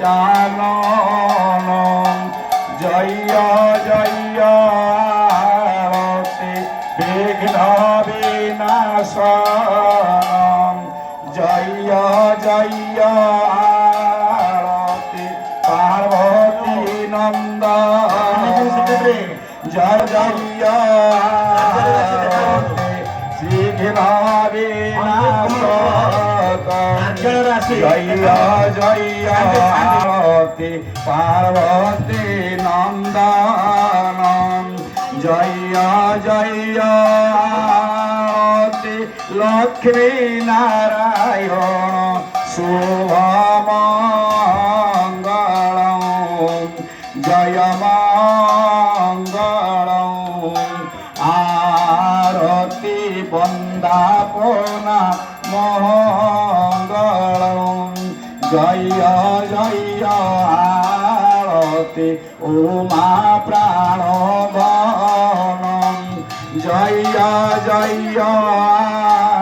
গজানন জয় জয় আরতি বিঘ্ন বিনাশনম জয় জয় আরতি পার্বতী নন্দন জয় জয় আরতি বিঘ্ন বিনাশনম জয় জয় আরতি পার্বতী নন্দন জয় জয় আরতি লক্ষ্মী নারায়ণ শুভ মঙ্গলম জয় মঙ্গলম আরতি বন্দাপনা মঙ্গলম জয় জয় আরতি উমা প্রাণবনম জয় জয়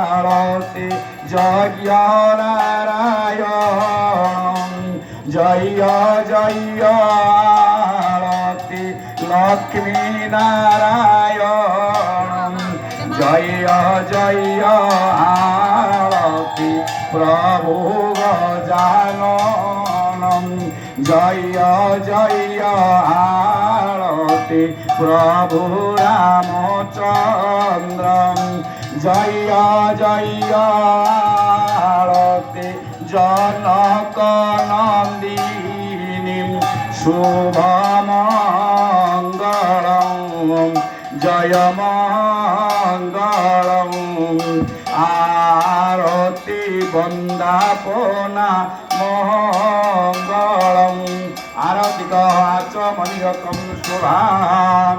আরতি জয় নারায়ণ জয় জয় আরতি লক্ষ্মী নারায়ণ জয় জয় আরতি প্রভু গজানন জয় জয় আরতি প্রভু রামচন্দ্র জয় জয় আরতি জনক নন্দিনী শুভ মঙ্গলম জয় মঙ্গলম আরতি বন্দাপনা মঙ্গলম আরতি আচমনিরকম শোভাম।